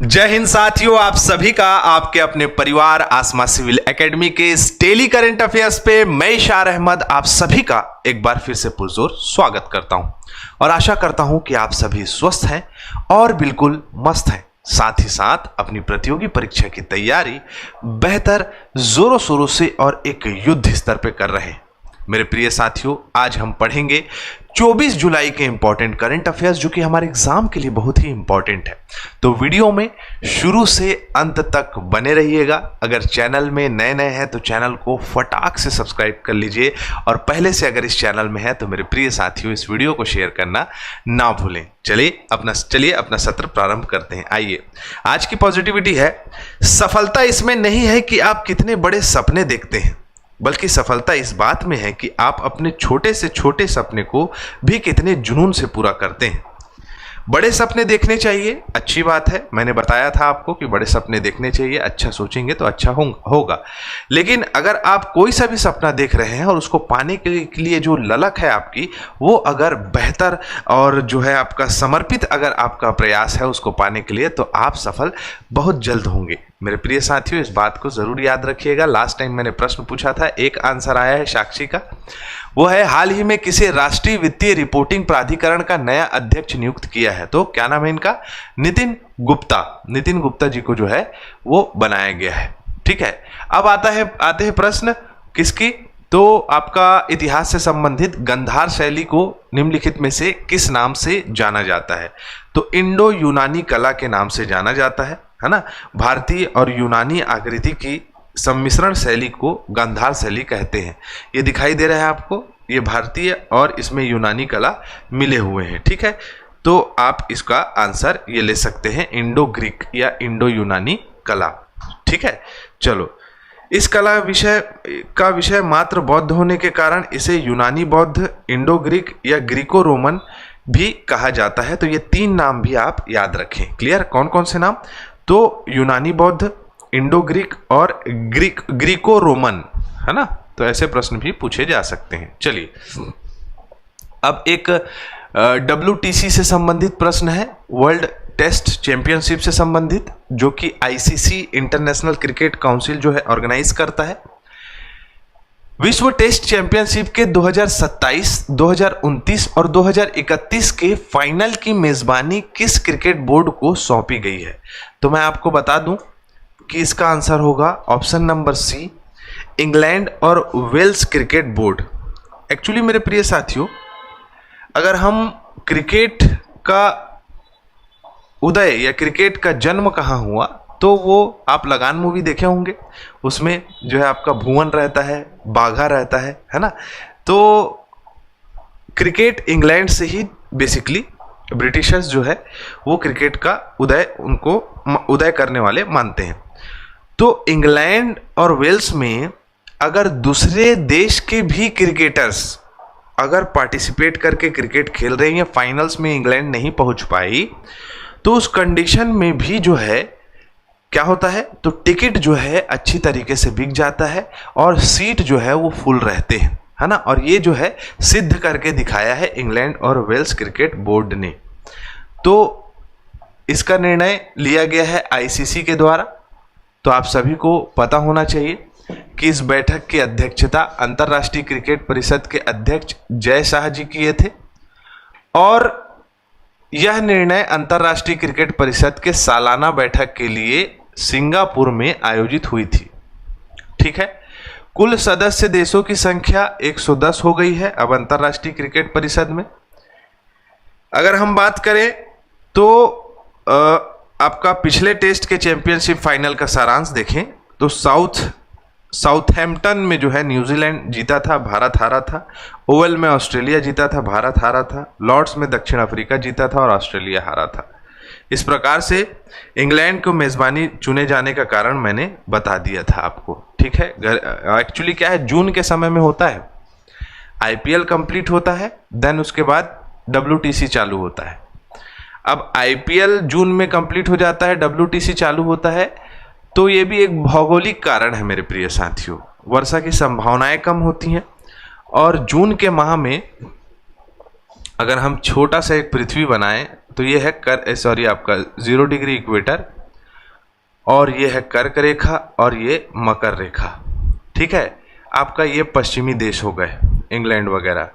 जय हिंद साथियों, आप सभी का आपके अपने परिवार आसमा सिविल एकेडमी के इस डेली करंट अफेयर्स पे मैं इशार अहमद आप सभी का एक बार फिर से पुरजोर स्वागत करता हूं और आशा करता हूं कि आप सभी स्वस्थ हैं और बिल्कुल मस्त हैं। साथ ही साथ अपनी प्रतियोगी परीक्षा की तैयारी बेहतर जोरों शोरों से और एक युद्ध स्तर पे कर रहे हैं। मेरे प्रिय साथियों, आज हम पढ़ेंगे 24 जुलाई के इंपॉर्टेंट करंट अफेयर्स जो कि हमारे एग्जाम के लिए बहुत ही इंपॉर्टेंट है। तो वीडियो में शुरू से अंत तक बने रहिएगा। अगर चैनल में नए नए हैं तो चैनल को फटाक से सब्सक्राइब कर लीजिए और पहले से अगर इस चैनल में है तो मेरे प्रिय साथियों इस वीडियो को शेयर करना ना भूलें। चलिए अपना सत्र प्रारंभ करते हैं। आइए, आज की पॉजिटिविटी है, सफलता इसमें नहीं है कि आप कितने बड़े सपने देखते हैं, बल्कि सफलता इस बात में है कि आप अपने छोटे से छोटे सपने को भी कितने जुनून से पूरा करते हैं। बड़े सपने देखने चाहिए, अच्छी बात है। मैंने बताया था आपको कि बड़े सपने देखने चाहिए, अच्छा सोचेंगे तो अच्छा होगा। लेकिन अगर आप कोई सा भी सपना देख रहे हैं और उसको पाने के लिए जो ललक है आपकी, वो अगर बेहतर और जो है आपका समर्पित अगर आपका प्रयास है उसको पाने के लिए, तो आप सफल बहुत जल्द होंगे। मेरे प्रिय साथियों, इस बात को जरूर याद रखिएगा। लास्ट टाइम मैंने प्रश्न पूछा था, एक आंसर आया है साक्षी का, वो है हाल ही में किसे राष्ट्रीय वित्तीय रिपोर्टिंग प्राधिकरण का नया अध्यक्ष नियुक्त किया है। तो क्या नाम है इनका? नितिन गुप्ता जी को जो है वो बनाया गया है। ठीक है, अब आते हैं प्रश्न किसकी? तो आपका इतिहास से संबंधित गंधार शैली को निम्नलिखित में से किस नाम से जाना जाता है? तो इंडो यूनानी कला के नाम से जाना जाता है ना। भारतीय और यूनानी आकृति की सम्मिश्रण शैली को गांधार शैली कहते हैं। ये दिखाई दे रहा है आपको, ये भारतीय और इसमें यूनानी कला मिले हुए हैं। ठीक है, तो आप इसका आंसर ये ले सकते हैं, इंडो ग्रीक या इंडो यूनानी कला। ठीक है, चलो, इस कला विषय मात्र बौद्ध होने के कारण इसे यूनानी बौद्ध, इंडो ग्रीक या ग्रीको रोमन भी कहा जाता है। तो ये तीन नाम भी आप याद रखें। क्लियर? कौन कौन से नाम? तो यूनानी बौद्ध, इंडो ग्रीक और ग्रीको रोमन, है ना। तो ऐसे प्रश्न भी पूछे जा सकते हैं। चलिए, अब एक WTC से संबंधित प्रश्न है, वर्ल्ड टेस्ट चैंपियनशिप से संबंधित, जो कि ICC इंटरनेशनल क्रिकेट काउंसिल जो है ऑर्गेनाइज करता है। विश्व टेस्ट चैंपियनशिप के 2027, 2029 और 2031 के फाइनल की मेजबानी किस क्रिकेट बोर्ड को सौंपी गई है? तो मैं आपको बता दूं कि इसका आंसर होगा ऑप्शन नंबर सी, इंग्लैंड और वेल्स क्रिकेट बोर्ड। एक्चुअली मेरे प्रिय साथियों, अगर हम क्रिकेट का उदय या क्रिकेट का जन्म कहाँ हुआ, तो वो आप लगान मूवी देखे होंगे, उसमें जो है आपका भुवन रहता है, बाघा रहता है ना। तो क्रिकेट इंग्लैंड से ही बेसिकली ब्रिटिशर्स जो है वो क्रिकेट का उदय करने वाले मानते हैं। तो इंग्लैंड और वेल्स में अगर दूसरे देश के भी क्रिकेटर्स अगर पार्टिसिपेट करके क्रिकेट खेल रहे हैं, फाइनल्स में इंग्लैंड नहीं पहुंच पाई, तो उस कंडीशन में भी जो है क्या होता है, तो टिकट जो है अच्छी तरीके से बिक जाता है और सीट जो है वो फुल रहते हैं, है ना। और ये जो है सिद्ध करके दिखाया है इंग्लैंड और वेल्स क्रिकेट बोर्ड ने। तो इसका निर्णय लिया गया है ICC के द्वारा। तो आप सभी को पता होना चाहिए कि इस बैठक की अध्यक्षता अंतर्राष्ट्रीय क्रिकेट परिषद के अध्यक्ष जय शाह जी किए थे और यह निर्णय अंतर्राष्ट्रीय क्रिकेट परिषद के सालाना बैठक के लिए सिंगापुर में आयोजित हुई थी। ठीक है, कुल सदस्य देशों की संख्या 110 हो गई है अब अंतर्राष्ट्रीय क्रिकेट परिषद में। अगर हम बात करें तो आपका पिछले टेस्ट के चैंपियनशिप फाइनल का सारांश देखें तो साउथहैम्पटन में जो है न्यूजीलैंड जीता था, भारत हारा था। ओवल में ऑस्ट्रेलिया जीता था, भारत हारा था। लॉर्ड्स में दक्षिण अफ्रीका जीता था और ऑस्ट्रेलिया हारा था। इस प्रकार से इंग्लैंड को मेजबानी चुने जाने का कारण मैंने बता दिया था आपको। ठीक है, एक्चुअली क्या है, जून के समय में होता है, IPL कंप्लीट होता है, देन उसके बाद WTC चालू होता है। अब IPL जून में कंप्लीट हो जाता है, WTC चालू होता है, तो ये भी एक भौगोलिक कारण है मेरे प्रिय साथियों। वर्षा की संभावनाएं कम होती हैं और जून के माह में अगर हम छोटा सा एक पृथ्वी बनाएं तो ये है आपका 0 डिग्री इक्वेटर और ये है कर्क रेखा और ये मकर रेखा। ठीक है, आपका ये पश्चिमी देश हो गए, इंग्लैंड वगैरह।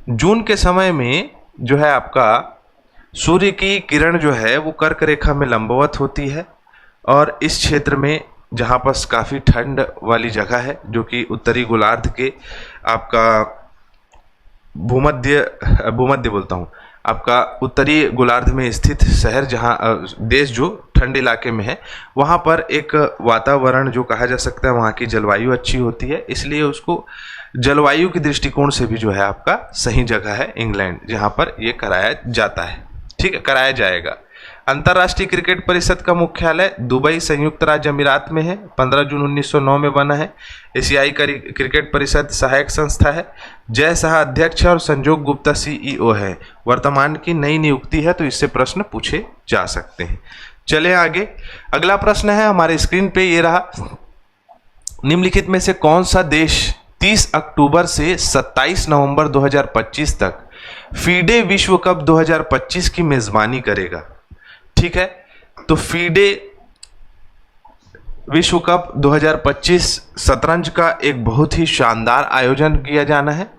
जून के समय में जो है आपका सूर्य की किरण जो है वो कर्क रेखा में लंबवत होती है, और इस क्षेत्र में जहाँ पर काफ़ी ठंड वाली जगह है, जो कि उत्तरी गोलार्ध के आपका भूमध्य बोलता हूँ, आपका उत्तरी गोलार्ध में स्थित शहर, जहाँ देश जो ठंड इलाके में है, वहाँ पर एक वातावरण जो कहा जा सकता है, वहाँ की जलवायु अच्छी होती है, इसलिए उसको जलवायु के दृष्टिकोण से भी जो है आपका सही जगह है इंग्लैंड, जहाँ पर ये कराया जाता है। ठीक है, कराया जाएगा। अंतर्राष्ट्रीय क्रिकेट परिषद का मुख्यालय दुबई संयुक्त राज्य अमीरात में है, 15 जून 1909 में बना है। एशियाई क्रिकेट परिषद सहायक संस्था है। जय शाह अध्यक्ष और संजोग गुप्ता CEO है। वर्तमान की नई नियुक्ति है, तो इससे प्रश्न पूछे जा सकते हैं। चले आगे, अगला प्रश्न है हमारे स्क्रीन पे ये रहा। निम्नलिखित में से कौन सा देश 30 अक्टूबर से 27 नवंबर 2025 तक फीडे विश्व कप 2025 की मेजबानी करेगा? ठीक है, तो फीडे विश्व कप 2025 शतरंज का एक बहुत ही शानदार आयोजन किया जाना है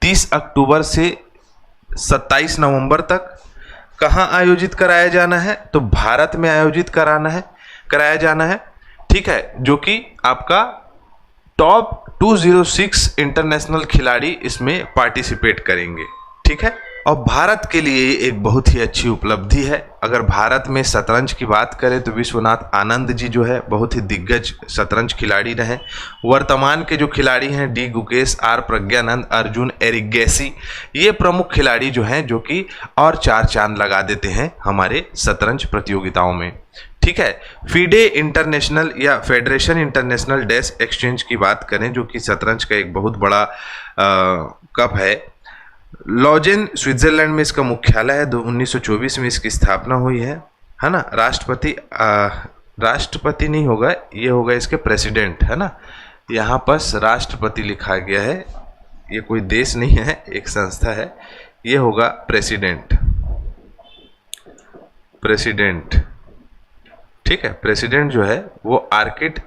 30 अक्टूबर से 27 नवंबर तक। कहाँ आयोजित कराया जाना है? तो भारत में आयोजित कराया जाना है। ठीक है, जो कि आपका टॉप 206 इंटरनेशनल खिलाड़ी इसमें पार्टिसिपेट करेंगे। ठीक है, और भारत के लिए एक बहुत ही अच्छी उपलब्धि है। अगर भारत में शतरंज की बात करें तो विश्वनाथ आनंद जी जो है बहुत ही दिग्गज शतरंज खिलाड़ी रहे। वर्तमान के जो खिलाड़ी हैं डी गुकेश, आर प्रज्ञानंद, अर्जुन एरिगैसी, ये प्रमुख खिलाड़ी जो हैं, जो कि और चार चांद लगा देते हैं हमारे शतरंज प्रतियोगिताओं में। ठीक है, फीडे इंटरनेशनल या फेडरेशन इंटरनेशनल डैश एक्सचेंज की बात करें, जो कि शतरंज का एक बहुत बड़ा कप है। लॉजेन स्विट्जरलैंड में इसका मुख्यालय है। 1924 में इसकी स्थापना हुई है ना। राष्ट्रपति नहीं होगा, ये होगा इसके प्रेसिडेंट, है ना। यहाँ पर राष्ट्रपति लिखा गया है, ये कोई देश नहीं है, एक संस्था है। ये होगा प्रेसिडेंट। ठीक है, प्रेसिडेंट जो है वो आर्किड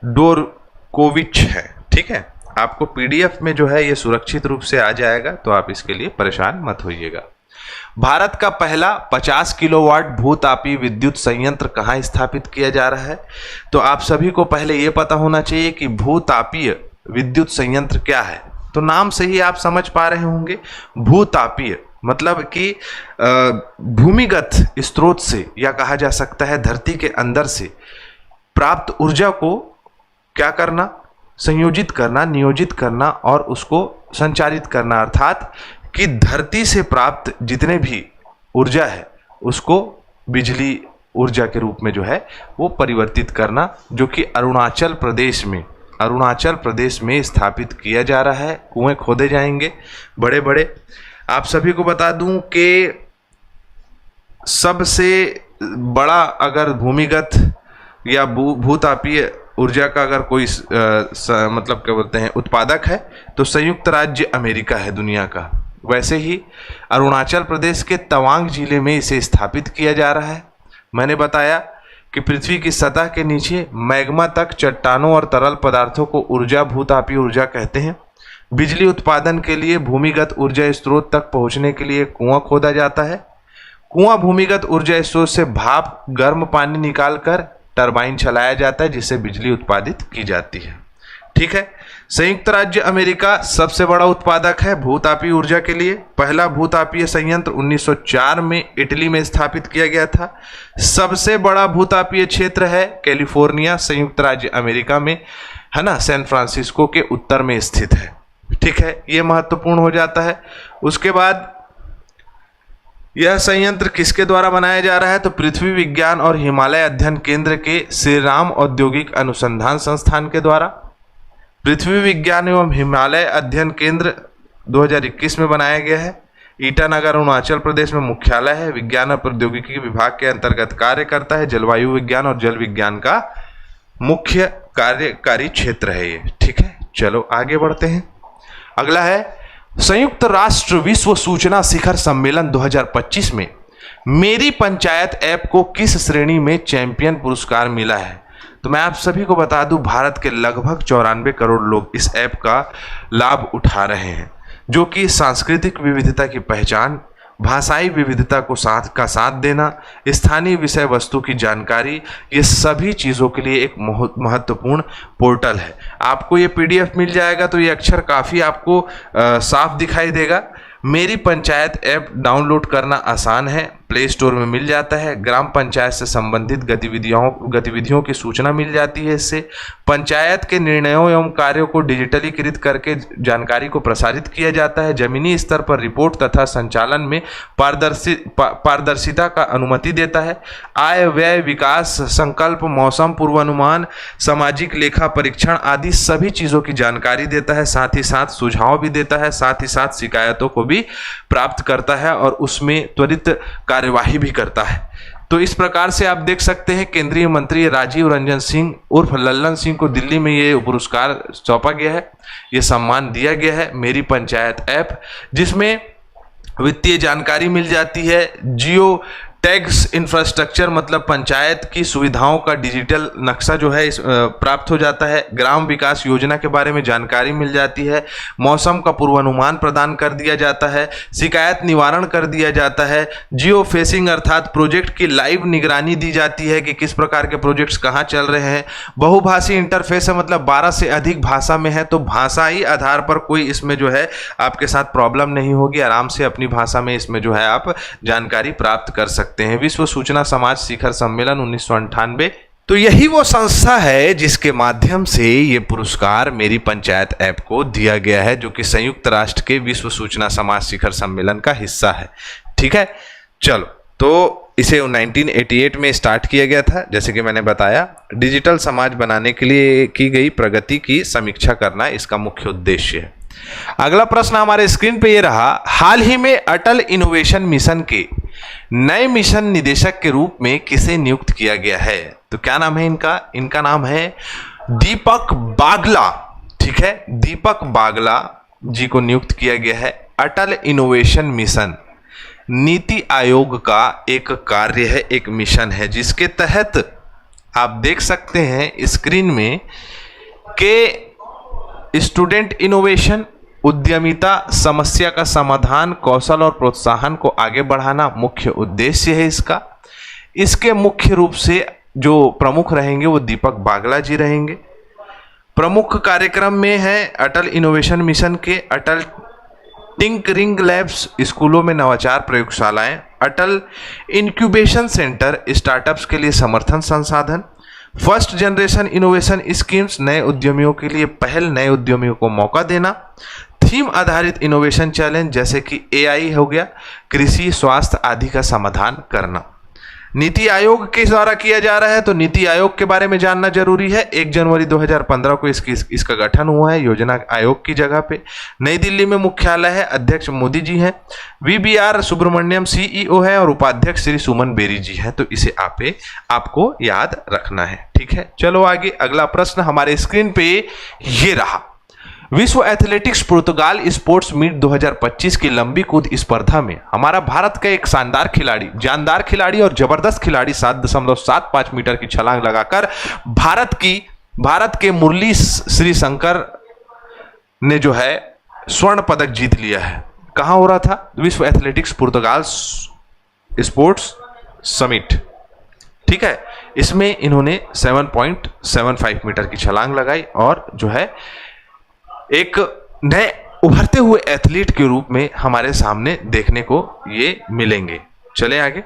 डोरकोविच है। ठीक है, आपको PDF में जो है ये सुरक्षित रूप से आ जाएगा, तो आप इसके लिए परेशान मत होइएगा। भारत का पहला 50 किलोवाट भूतापीय विद्युत संयंत्र कहाँ स्थापित किया जा रहा है? तो आप सभी को पहले ये पता होना चाहिए कि भूतापीय विद्युत संयंत्र क्या है। तो नाम से ही आप समझ पा रहे होंगे, भूतापीय मतलब कि भूमिगत स्रोत से, या कहा जा सकता है धरती के अंदर से प्राप्त ऊर्जा को क्या करना, संयोजित करना, नियोजित करना और उसको संचारित करना, अर्थात कि धरती से प्राप्त जितने भी ऊर्जा है उसको बिजली ऊर्जा के रूप में जो है वो परिवर्तित करना, जो कि अरुणाचल प्रदेश में स्थापित किया जा रहा है। कुएं खोदे जाएंगे बड़े बड़े। आप सभी को बता दूं कि सबसे बड़ा अगर भूमिगत या भूतापीय ऊर्जा का अगर कोई मतलब क्या बोलते हैं उत्पादक है, तो संयुक्त राज्य अमेरिका है दुनिया का। वैसे ही अरुणाचल प्रदेश के तवांग जिले में इसे स्थापित किया जा रहा है। मैंने बताया कि पृथ्वी की सतह के नीचे मैग्मा तक चट्टानों और तरल पदार्थों को ऊर्जा भूतापीय ऊर्जा कहते हैं। बिजली उत्पादन के लिए भूमिगत ऊर्जा स्रोत तक पहुंचने के लिए कुआं खोदा जाता है। कुआं भूमिगत ऊर्जा स्रोत से भाप गर्म पानी निकालकर टरबाइन चलाया जाता है, जिससे बिजली उत्पादित की जाती है। ठीक है, संयुक्त राज्य अमेरिका सबसे बड़ा उत्पादक है भूतापीय ऊर्जा के लिए। पहला भूतापीय संयंत्र 1904 में इटली में स्थापित किया गया था। सबसे बड़ा भूतापीय क्षेत्र है कैलिफोर्निया, संयुक्त राज्य अमेरिका में, है ना, सैन फ्रांसिस्को के उत्तर में स्थित है। ठीक है, यह महत्वपूर्ण हो जाता है। उसके बाद यह संयंत्र किसके द्वारा बनाया जा रहा है? तो पृथ्वी विज्ञान और हिमालय अध्ययन केंद्र के श्री राम औद्योगिक अनुसंधान संस्थान के द्वारा। पृथ्वी विज्ञान एवं हिमालय अध्ययन केंद्र 2021 में बनाया गया है। ईटानगर अरुणाचल प्रदेश में मुख्यालय है। विज्ञान और प्रौद्योगिकी विभाग के अंतर्गत कार्य करता है। जलवायु विज्ञान और जल विज्ञान का मुख्य कार्यकारी क्षेत्र है ये। ठीक है, चलो आगे बढ़ते हैं। अगला है संयुक्त राष्ट्र विश्व सूचना शिखर सम्मेलन 2025 में मेरी पंचायत ऐप को किस श्रेणी में चैंपियन पुरस्कार मिला है? तो मैं आप सभी को बता दूं, भारत के लगभग 94 करोड़ लोग इस ऐप का लाभ उठा रहे हैं, जो कि सांस्कृतिक विविधता की पहचान, भाषाई विविधता को साथ देना, स्थानीय विषय वस्तु की जानकारी, ये सभी चीज़ों के लिए एक महत्वपूर्ण पोर्टल है। आपको ये PDF मिल जाएगा तो ये अक्षर काफ़ी आपको साफ दिखाई देगा। मेरी पंचायत ऐप डाउनलोड करना आसान है, प्ले स्टोर में मिल जाता है। ग्राम पंचायत से संबंधित गतिविधियों की सूचना मिल जाती है। इससे पंचायत के निर्णयों एवं कार्यों को डिजिटलीकृत करके जानकारी को प्रसारित किया जाता है। जमीनी स्तर पर रिपोर्ट तथा संचालन में पारदर्शिता का अनुमति देता है। आय व्यय, विकास संकल्प, मौसम पूर्वानुमान, सामाजिक लेखा परीक्षण आदि सभी चीज़ों की जानकारी देता है। साथ ही साथ सुझाव भी देता है, साथ ही साथ शिकायतों को भी प्राप्त करता है और उसमें त्वरित कार्यवाही भी करता है। तो इस प्रकार से आप देख सकते हैं, केंद्रीय मंत्री राजीव रंजन सिंह उर्फ लल्लन सिंह को दिल्ली में ये पुरस्कार सौंपा गया है, ये सम्मान दिया गया है मेरी पंचायत ऐप, जिसमें वित्तीय जानकारी मिल जाती है। जियो टैग्स इंफ्रास्ट्रक्चर मतलब पंचायत की सुविधाओं का डिजिटल नक्शा जो है प्राप्त हो जाता है। ग्राम विकास योजना के बारे में जानकारी मिल जाती है। मौसम का पूर्वानुमान प्रदान कर दिया जाता है। शिकायत निवारण कर दिया जाता है। जियो फेसिंग अर्थात प्रोजेक्ट की लाइव निगरानी दी जाती है कि किस प्रकार के प्रोजेक्ट्स कहाँ चल रहे हैं। बहुभाषी इंटरफेस है, मतलब 12 से अधिक भाषा में है, तो भाषाई आधार पर कोई इसमें जो है आपके साथ प्रॉब्लम नहीं होगी। आराम से अपनी भाषा में इसमें जो है आप जानकारी प्राप्त कर सकते हैं। विश्व सूचना समाज शिखर सम्मेलन 1998, तो यही वो संस्था है जिसके माध्यम से ये पुरस्कार मेरी पंचायत ऐप को दिया गया है, जो कि संयुक्त राष्ट्र के विश्व सूचना समाज शिखर सम्मेलन का हिस्सा है। ठीक है, चलो, तो इसे 1988 में स्टार्ट किया गया था। जैसे कि मैंने बताया, डिजिटल समाज बनाने के लिए की गई प्रगति की समीक्षा करना इसका मुख्य उद्देश्य है। अगला प्रश्न हमारे स्क्रीन पे ये रहा, हाल ही में अटल इनोवेशन मिशन के नए मिशन निदेशक के रूप में किसे नियुक्त किया गया है? तो क्या नाम है इनका नाम है दीपक बागला। ठीक है, दीपक बागला जी को नियुक्त किया गया है। अटल इनोवेशन मिशन नीति आयोग का एक कार्य है, एक मिशन है, जिसके तहत आप देख सकते हैं स्क्रीन में कि स्टूडेंट इनोवेशन, उद्यमिता, समस्या का समाधान, कौशल और प्रोत्साहन को आगे बढ़ाना मुख्य उद्देश्य है इसका। इसके मुख्य रूप से जो प्रमुख रहेंगे वो दीपक बागला जी रहेंगे। प्रमुख कार्यक्रम में है अटल इनोवेशन मिशन के अटल टिंकरिंग लैब्स, स्कूलों में नवाचार प्रयोगशालाएं, अटल इंक्यूबेशन सेंटर, स्टार्टअप्स के लिए समर्थन संसाधन, फर्स्ट जनरेशन इनोवेशन स्कीम्स, नए उद्यमियों के लिए पहल, नए उद्यमियों को मौका देना, थीम आधारित इनोवेशन चैलेंज जैसे कि AI हो गया, कृषि, स्वास्थ्य आदि का समाधान करना। नीति आयोग के द्वारा किया जा रहा है, तो नीति आयोग के बारे में जानना जरूरी है। 1 जनवरी 2015 को इसका गठन हुआ है योजना आयोग की जगह पे। नई दिल्ली में मुख्यालय है, अध्यक्ष मोदी जी हैं, VBR सुब्रमण्यम CEO है और उपाध्यक्ष श्री सुमन बेरी जी हैं। तो इसे आपको याद रखना है। ठीक है, चलो आगे। अगला प्रश्न हमारे स्क्रीन पे ये रहा, विश्व एथलेटिक्स पुर्तगाल स्पोर्ट्स मीट 2025 की लंबी कूद स्पर्धा में हमारा भारत का एक जानदार खिलाड़ी और जबरदस्त खिलाड़ी 7.75 मीटर की छलांग लगाकर भारत के मुरली श्रीशंकर ने जो है स्वर्ण पदक जीत लिया है। कहां हो रहा था? विश्व एथलेटिक्स पुर्तगाल स्पोर्ट्स समिट। ठीक है, इसमें इन्होंने 7.75 मीटर की छलांग लगाई और जो है एक नए उभरते हुए एथलीट के रूप में हमारे सामने देखने को ये मिलेंगे। चले आगे।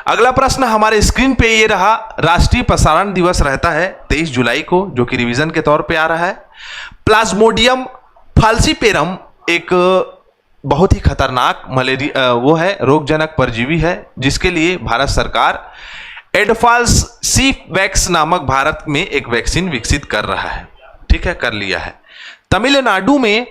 अगला प्रश्न हमारे स्क्रीन पे ये रहा, राष्ट्रीय प्रसारण दिवस रहता है 23 जुलाई को, जो कि रिवीजन के तौर पे आ रहा है। प्लाज्मोडियम फाल्सिपेरम एक बहुत ही खतरनाक मलेरिया वो है, रोगजनक परजीवी है, जिसके लिए भारत सरकार एडफाल्स सीवैक्स नामक भारत में एक वैक्सीन विकसित कर रहा है। ठीक है, कर लिया है। तमिलनाडु में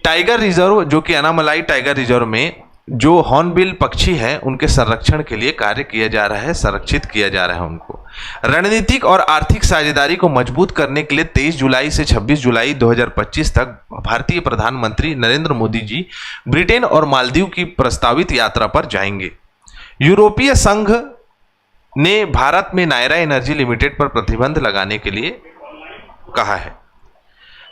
टाइगर रिजर्व, जो कि अनामलाई टाइगर रिजर्व में जो हॉर्नबिल पक्षी हैं उनके संरक्षण के लिए कार्य किया जा रहा है, संरक्षित किया जा रहा है उनको। रणनीतिक और आर्थिक साझेदारी को मजबूत करने के लिए 23 जुलाई से 26 जुलाई 2025 तक भारतीय प्रधानमंत्री नरेंद्र मोदी जी ब्रिटेन और मालदीव की प्रस्तावित यात्रा पर जाएंगे। यूरोपीय संघ ने भारत में नायरा एनर्जी लिमिटेड पर प्रतिबंध लगाने के लिए कहा है।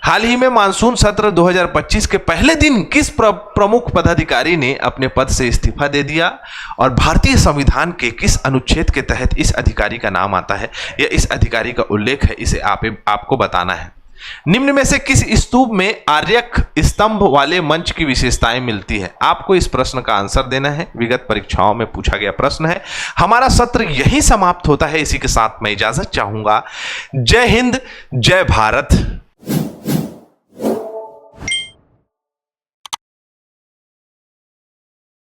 हाल ही में मानसून सत्र 2025 के पहले दिन किस प्रमुख पदाधिकारी ने अपने पद से इस्तीफा दे दिया और भारतीय संविधान के किस अनुच्छेद के तहत इस अधिकारी का नाम आता है या इस अधिकारी का उल्लेख है, इसे आपको बताना है। निम्न में से किस स्तूप में आर्यक स्तंभ वाले मंच की विशेषताएं मिलती है? आपको इस प्रश्न का आंसर देना है। विगत परीक्षाओं में पूछा गया प्रश्न है। हमारा सत्र यही समाप्त होता है। इसी के साथ मैं इजाजत चाहूंगा। जय हिंद, जय भारत।